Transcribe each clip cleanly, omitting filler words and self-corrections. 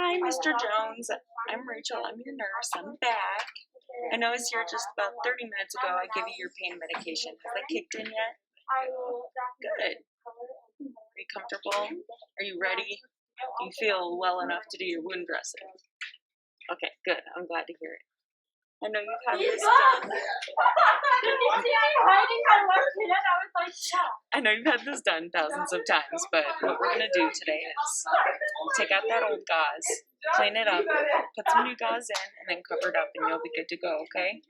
Hi, Mr. Jones. I'm Rachel. I'm your nurse. I'm back. I know I was here just about 30 minutes ago. I gave you your pain medication. Has that kicked in yet? Good. Are you comfortable? Are you ready? Do you feel well enough to do your wound dressing? Okay, good. I'm glad to hear it. I know you've had this done. I know you've had this done thousands of times, but what we're going to do today is take out that old gauze, clean it up, put some new gauze in, and then cover it up, and you'll be good to go, okay?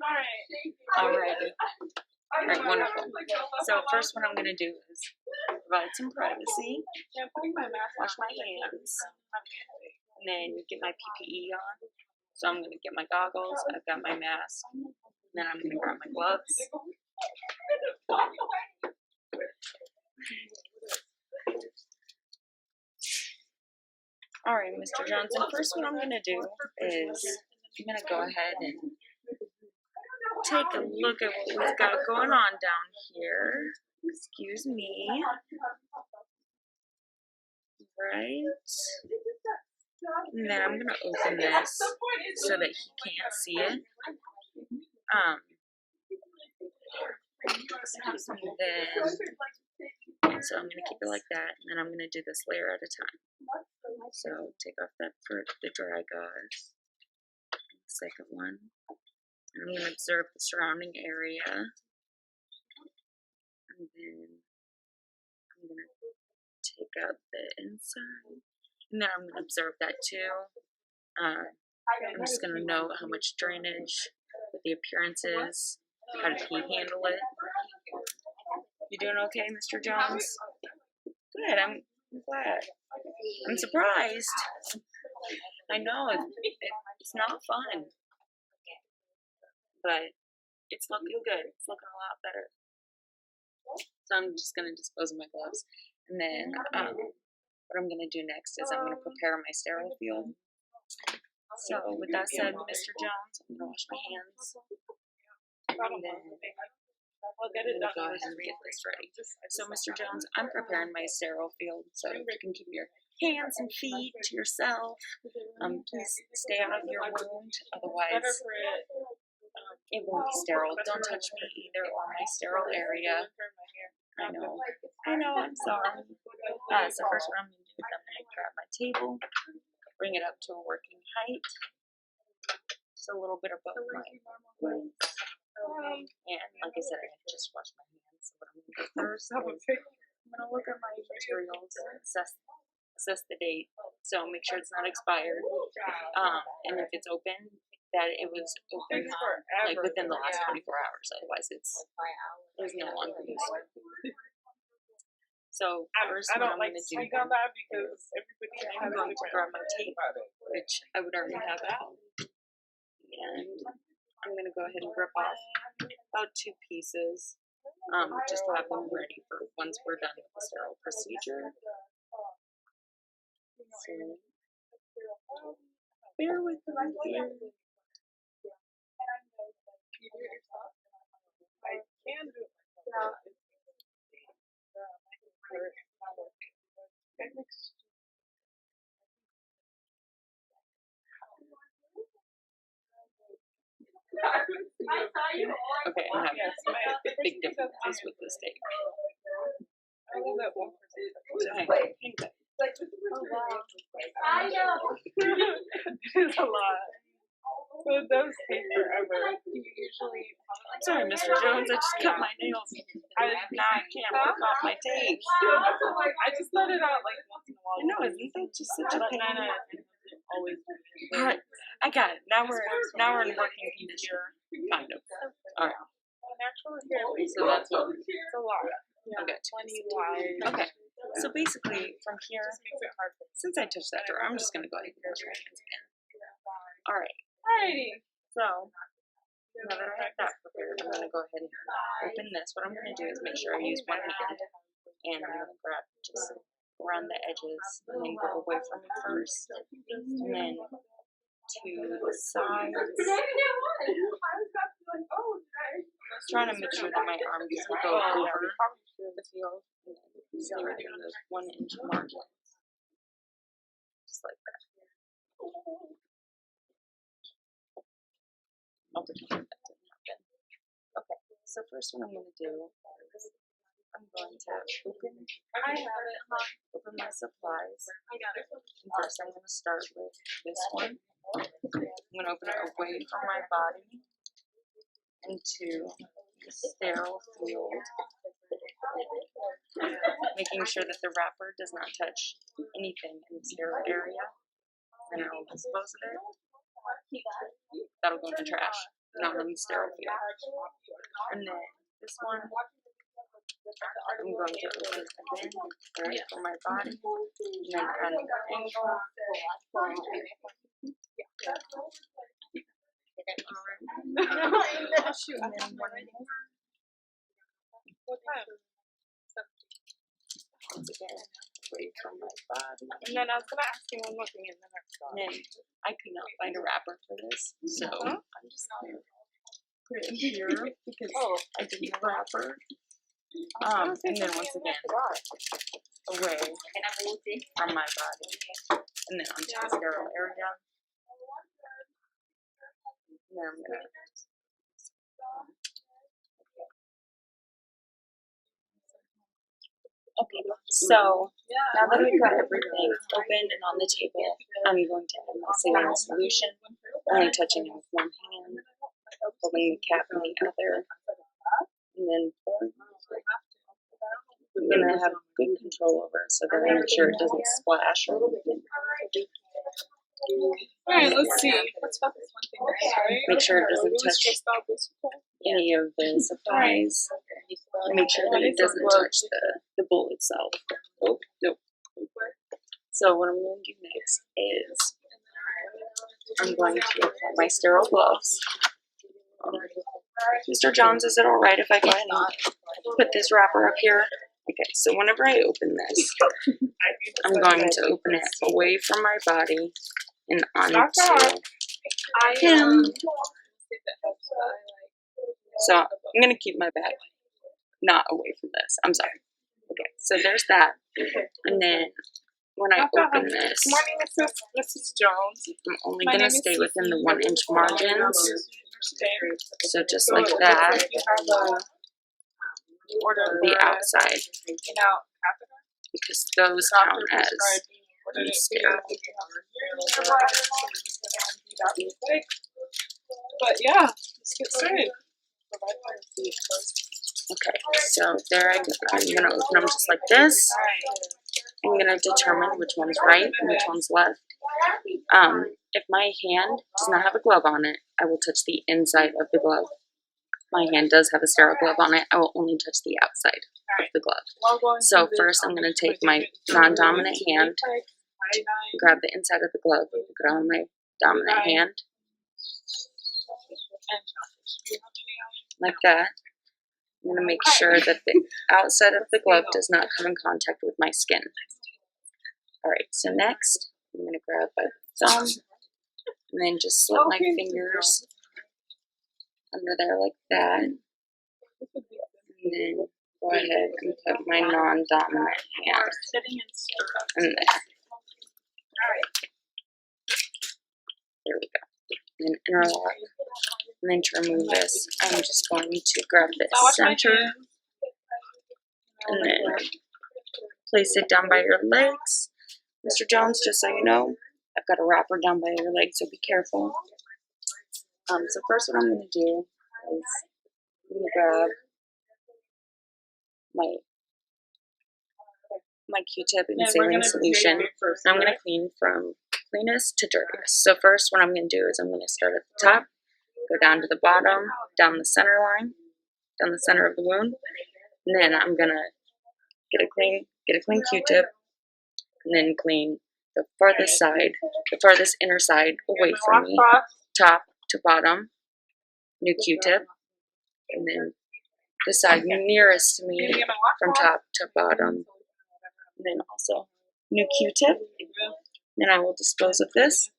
Alrighty. Alright, wonderful. So first what I'm going to do is provide some privacy, wash my hands, and then get my PPE on. So I'm going to get my goggles, I've got my mask, and then I'm going to grab my gloves. Alright, Mr. Jones, and first what I'm going to do is I'm going to go ahead and take a look at what we've got going on down here. Excuse me. Right. And then I'm going to open this so that he can't see it. Excuse me then. So I'm going to keep it like that, and then I'm going to do this layer at a time. So take off that the dry gauze. Second one. And I'm going to observe the surrounding area. And then I'm going to take out the inside. And then I'm going to observe that too. I'm just going to know how much drainage, what the appearance is, how did he handle it. You doing okay, Mr. Jones? Good, I'm glad. I'm surprised. I know, it's not fun. But it's looking good. It's looking a lot better. So I'm just going to dispose of my gloves. And then what I'm going to do next is I'm going to prepare my sterile field. So with that said, Mr. Jones, I'm going to wash my hands. And then I'm going to go ahead and get this ready. So Mr. Jones, I'm preparing my sterile field so you can keep your hands and feet to yourself. Please stay out of your wound, otherwise it won't be sterile. Don't touch me either or my sterile area. I know, I'm sorry. So first what I'm going to do is I'm going to grab my table, bring it up to a working height, just a little bit above my waist. And like I said, I just washed my hands. So what I'm going to do first is I'm going to look at my materials, assess the date, so make sure it's not expired, and if it's open, that it was open like within the last 24 hours, otherwise it's no longer useful. So first what I'm going to do, I'm going to grab my tape, which I would already have out, and I'm going to go ahead and rip off about 2 pieces, just to have them ready for once we're done with the sterile procedure. So, bear with me here. I can do it myself. Okay, I have big differences with this tape. I leave that 1%. So hang on. I know. It's a lot. So it does take forever. Sorry, Mr. Jones, I just cut my nails. Now I can't work off my tape. I just let it out like once in a while. I know, isn't that just such a pain? Always. Alright, I got it. Now we're in working condition. Kind of. Alright. So that's what. It's a lot. Okay. 20 lines. Okay. So basically, from here, since I touched that drawer, I'm just going to go ahead and wash my hands again. Alright. Alrighty. So, now that I have that prepared, I'm going to go ahead and open this. What I'm going to do is make sure I use one hand, and I'm going to grab just around the edges, and then go away from it first, and then to the sides. Trying to make sure that my arm doesn't go over the field, and then stay within those 1-inch margins. Just like that. I'll pretend that didn't happen. Okay, so first what I'm going to do is I'm going to open my supplies. And first I'm going to start with this one. I'm going to open it away from my body into the sterile field, making sure that the wrapper does not touch anything in the sterile area. Then I will dispose of it. That'll go in the trash, not in the sterile field. And then this one, I'm going to open it again, right, from my body, and then at an angle. Shoot, And then one more. What time? Once again, away from my body. And then I was gonna ask you one more thing in the next one. And then I could not find a wrapper for this, so I'm just going to put it in here because I didn't have a wrapper. And then once again, away from my body, and then onto the sterile area. And then I'm gonna. Okay, so now that we've got everything open and on the table, I'm going to add my saline solution. Only touching it with one hand, holding the cap in the other, and then pouring. I'm gonna have good control over it so that I make sure it doesn't splash or anything. Alright, let's see. Let's about this one thing next, right? Make sure it doesn't touch any of the supplies. And make sure that it doesn't touch the bowl itself. Nope. So what I'm going to do next is I'm going to apply my sterile gloves. Mr. Jones, is it alright if I go ahead and put this wrapper up here? Okay, so whenever I open this, I'm going to open it away from my body and onto him. So I'm going to keep my bag not away from this. I'm sorry. Okay, so there's that. And then when I open this, Good morning, Mrs. Jones. I'm only going to stay within the 1-inch margins. So just like that, the outside, because those count as sterile. But yeah, let's get started. Okay, so there I'm going to open them just like this. I'm going to determine which one's right and which one's left. If my hand does not have a glove on it, I will touch the inside of the glove. My hand does have a sterile glove on it. I will only touch the outside of the glove. So first I'm going to take my non-dominant hand, grab the inside of the glove, put it on my dominant hand, like that. I'm going to make sure that the outside of the glove does not come in contact with my skin. Alright, so next, I'm going to grab my thumb, and then just slip my fingers under there like that. And then go ahead and put my non-dominant hand in there. There we go. And then interlock. And then to remove this, I'm just going to grab the center and then place it down by your legs. Mr. Jones, just so you know, I've got a wrapper down by your legs, so be careful. So first what I'm going to do is I'm going to grab my Q-tip and saline solution, and I'm going to clean from cleanest to dirtiest. So first what I'm going to do is I'm going to start at the top, go down to the bottom, down the center line, down the center of the wound, and then I'm going to get a clean Q-tip, and then clean the farthest side, the farthest inner side away from me, top to bottom, new Q-tip, and then the side nearest to me from top to bottom, and then also new Q-tip. Then I will dispose of this.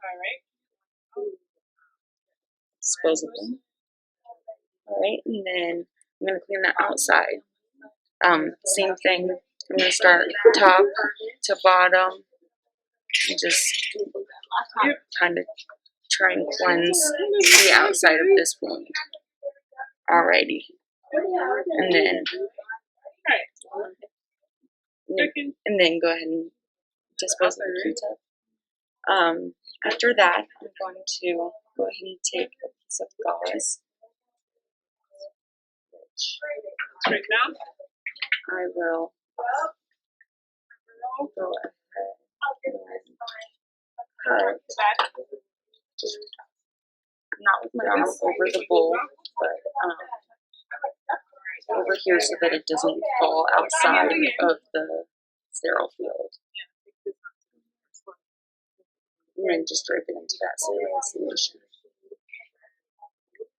Dispose of them. Alright, and then I'm going to clean the outside. Same thing. I'm going to start top to bottom and just kind of try and cleanse the outside of this wound. Alrighty. And then go ahead and dispose of the Q-tip. After that, I'm going to go ahead and take a piece of gauze, which I will go ahead and cut, just not with my arm over the bowl, but over here so that it doesn't fall outside of the sterile field. And then just drape it into that sterile solution.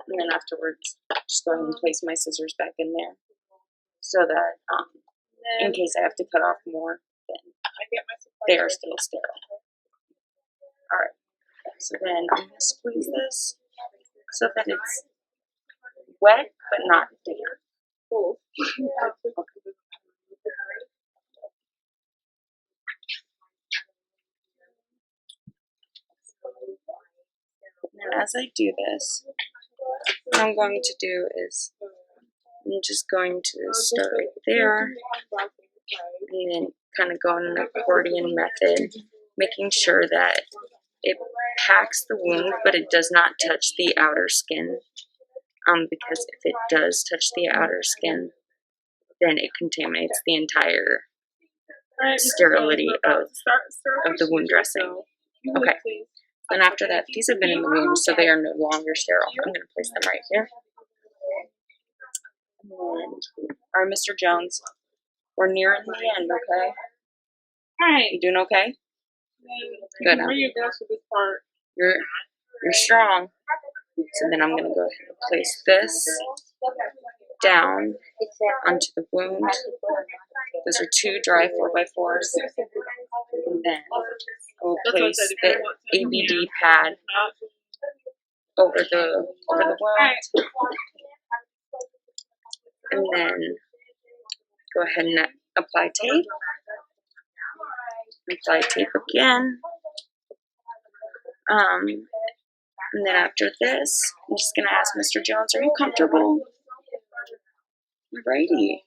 And then afterwards, just go ahead and place my scissors back in there so that in case I have to cut off more, then they are still sterile. Alright, so then I'm going to squeeze this so that it's wet but not damp. And as I do this, what I'm going to do is I'm just going to start right there and then kind of go in an accordion method, making sure that it packs the wound but it does not touch the outer skin, because if it does touch the outer skin, then it contaminates the entire sterility of the wound dressing. Okay. Then after that, these have been in the wound, so they are no longer sterile. I'm going to place them right here. And, alright, Mr. Jones, we're nearing the end, okay? Alright. You doing okay? Good. You're strong. So then I'm going to go ahead and place this down onto the wound. Those are 2 dry 4x4s. And then we'll place the ABD pad over the wound. And then go ahead and apply tape. Apply tape again. And then after this, I'm just going to ask Mr. Jones, are you comfortable? Alrighty.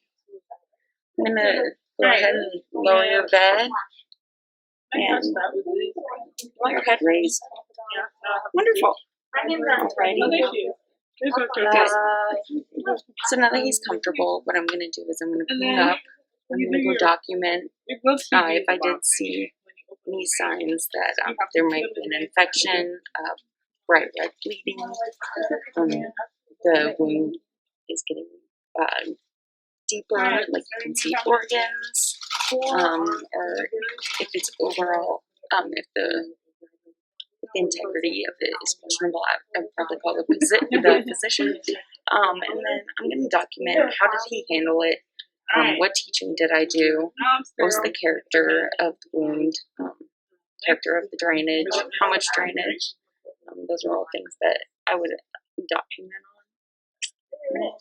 I'm going to go ahead and lower your bed. And your head raised. Wonderful. Alrighty. So now that he's comfortable, what I'm going to do is I'm going to clean up. I'm going to go document if I did see any signs that there might be an infection, bright red bleeding, the wound is getting deeper, like you can see organs, or if it's overall, if the integrity of it is questionable, I'd probably call the physician. And then I'm going to document how did he handle it, what teaching did I do, what was the character of the wound, character of the drainage, how much drainage. Those are all things that I would document on.